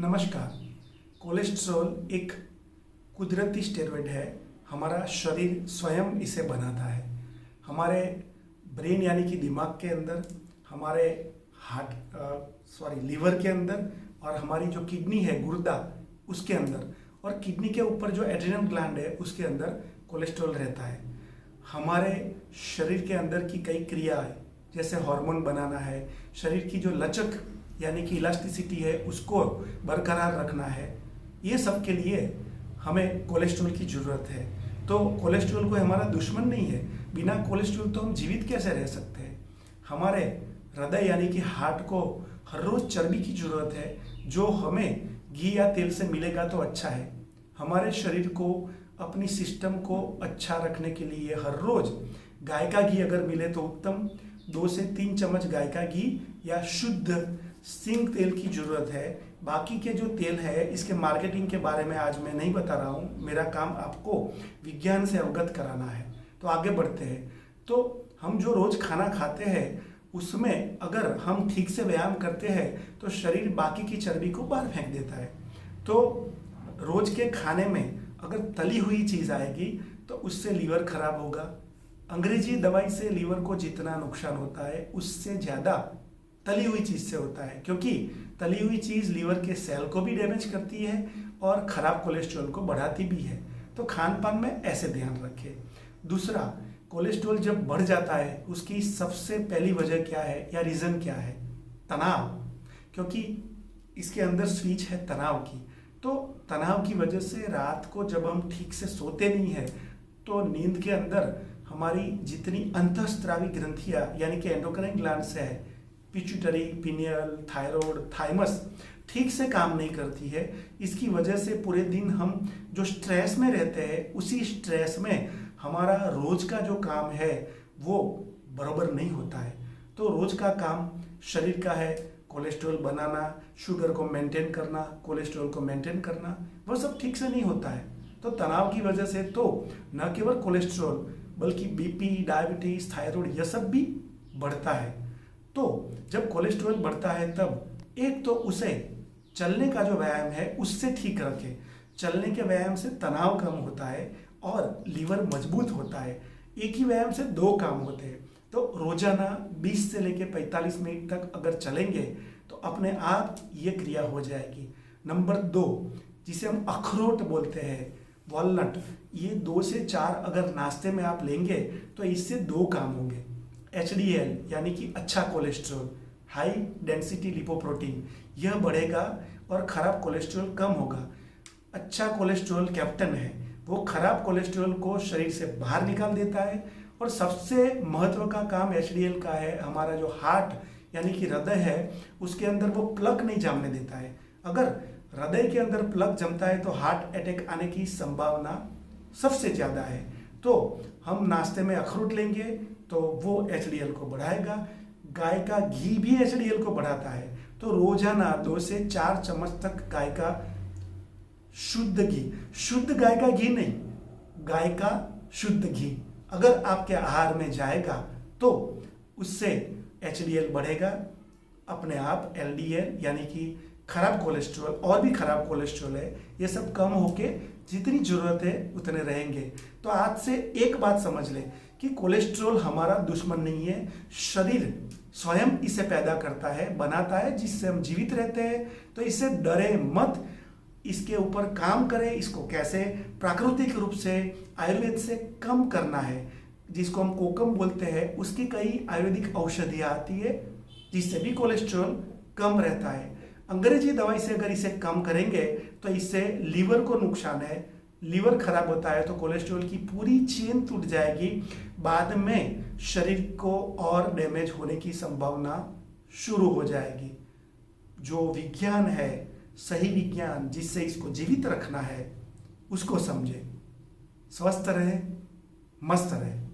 नमस्कार। कोलेस्ट्रॉल एक कुदरती स्टेरॉइड है। हमारा शरीर स्वयं इसे बनाता है। हमारे ब्रेन यानी कि दिमाग के अंदर, हमारे लीवर के अंदर और हमारी जो किडनी है, गुर्दा, उसके अंदर, और किडनी के ऊपर जो एड्रिनल ग्लैंड है उसके अंदर कोलेस्ट्रॉल रहता है। हमारे शरीर के अंदर की कई क्रियाएं जैसे हार्मोन बनाना है, शरीर की जो लचक यानी कि इलास्टिसिटी है उसको बरकरार रखना है, ये सब के लिए हमें कोलेस्ट्रॉल की ज़रूरत है। तो कोलेस्ट्रॉल कोई हमारा दुश्मन नहीं है। बिना कोलेस्ट्रॉल तो हम जीवित कैसे रह सकते हैं। हमारे हृदय यानी कि हार्ट को हर रोज़ चर्बी की ज़रूरत है, जो हमें घी या तेल से मिलेगा तो अच्छा है। हमारे शरीर को, अपनी सिस्टम को अच्छा रखने के लिए हर रोज़ गाय का घी अगर मिले तो उत्तम। 2 से 3 चम्मच गाय का घी या शुद्ध सिंग तेल की ज़रूरत है। बाकी के जो तेल है, इसके मार्केटिंग के बारे में आज मैं नहीं बता रहा हूँ। मेरा काम आपको विज्ञान से अवगत कराना है। तो आगे बढ़ते हैं। तो हम जो रोज़ खाना खाते हैं उसमें अगर हम ठीक से व्यायाम करते हैं तो शरीर बाकी की चर्बी को बाहर फेंक देता है। तो रोज़ के खाने में अगर तली हुई चीज़ आएगी तो उससे लीवर खराब होगा। अंग्रेजी दवाई से लीवर को जितना नुकसान होता है उससे ज़्यादा तली हुई चीज़ से होता है, क्योंकि तली हुई चीज़ लीवर के सेल को भी डैमेज करती है और ख़राब कोलेस्ट्रॉल को बढ़ाती भी है। तो खान पान में ऐसे ध्यान रखें। दूसरा, कोलेस्ट्रॉल जब बढ़ जाता है उसकी सबसे पहली वजह क्या है या रीज़न क्या है? तनाव। क्योंकि इसके अंदर स्विच है तनाव की। तो तनाव की वजह से रात को जब हम ठीक से सोते नहीं हैं तो नींद के अंदर हमारी जितनी अंतःस्रावी ग्रंथियाँ यानी कि एंडोक्राइन ग्लैंड्स है, पिट्यूटरी, पिनियल, थायराइड, थाइमस, ठीक से काम नहीं करती है। इसकी वजह से पूरे दिन हम जो स्ट्रेस में रहते हैं, उसी स्ट्रेस में हमारा रोज का जो काम है वो बराबर नहीं होता है। तो रोज का काम शरीर का है कोलेस्ट्रॉल बनाना, शुगर को मेंटेन करना, कोलेस्ट्रॉल को मेंटेन करना, वो सब ठीक से नहीं होता है। तो तनाव की वजह से तो न केवल कोलेस्ट्रॉल बल्कि बीपी, डायबिटीज, थायराइड, यह सब भी बढ़ता है। तो जब कोलेस्ट्रॉल बढ़ता है तब एक तो उसे चलने का जो व्यायाम है उससे ठीक रखें। चलने के व्यायाम से तनाव कम होता है और लीवर मजबूत होता है। एक ही व्यायाम से 2 काम होते हैं। तो रोजाना 20 से लेकर 45 मिनट तक अगर चलेंगे तो अपने आप ये क्रिया हो जाएगी। नंबर 2, जिसे हम अखरोट बोलते हैं, वॉलनट, ये 2 से 4 अगर नाश्ते में आप लेंगे तो इससे 2 काम होंगे। HDL यानी कि अच्छा कोलेस्ट्रॉल, हाई डेंसिटी लिपोप्रोटीन, यह बढ़ेगा और खराब कोलेस्ट्रॉल कम होगा। अच्छा कोलेस्ट्रॉल कैप्टन है, वो खराब कोलेस्ट्रॉल को शरीर से बाहर निकाल देता है। और सबसे महत्व का काम HDL का है, हमारा जो हार्ट यानी कि हृदय है उसके अंदर वो प्लग नहीं जमने देता है। अगर हृदय के अंदर प्लग जमता है तो हार्ट अटैक आने की संभावना सबसे ज़्यादा है। तो हम नाश्ते में अखरोट लेंगे तो वो HDL को बढ़ाएगा। गाय का घी भी HDL को बढ़ाता है। तो रोजाना 2 से 4 चम्मच तक गाय का शुद्ध घी, शुद्ध गाय का घी नहीं, गाय का शुद्ध घी अगर आपके आहार में जाएगा तो उससे HDL बढ़ेगा। अपने आप LDL यानी कि खराब कोलेस्ट्रॉल, और भी खराब कोलेस्ट्रॉल है, ये सब कम होके जितनी जरूरत है उतने रहेंगे। तो आज से एक बात समझ लें कि कोलेस्ट्रॉल हमारा दुश्मन नहीं है। शरीर स्वयं इसे पैदा करता है, बनाता है, जिससे हम जीवित रहते हैं। तो इससे डरे मत, इसके ऊपर काम करें। इसको कैसे प्राकृतिक रूप से आयुर्वेद से कम करना है, जिसको हम कोकम बोलते हैं, उसकी कई आयुर्वेदिक औषधियाँ आती है जिससे भी कोलेस्ट्रॉल कम रहता है। अंग्रेजी दवाई से अगर इसे कम करेंगे तो इससे लीवर को नुकसान है। लीवर खराब होता है तो कोलेस्ट्रॉल की पूरी चेन टूट जाएगी। बाद में शरीर को और डैमेज होने की संभावना शुरू हो जाएगी। जो विज्ञान है, सही विज्ञान जिससे इसको जीवित रखना है, उसको समझे। स्वस्थ रहे, मस्त रहे।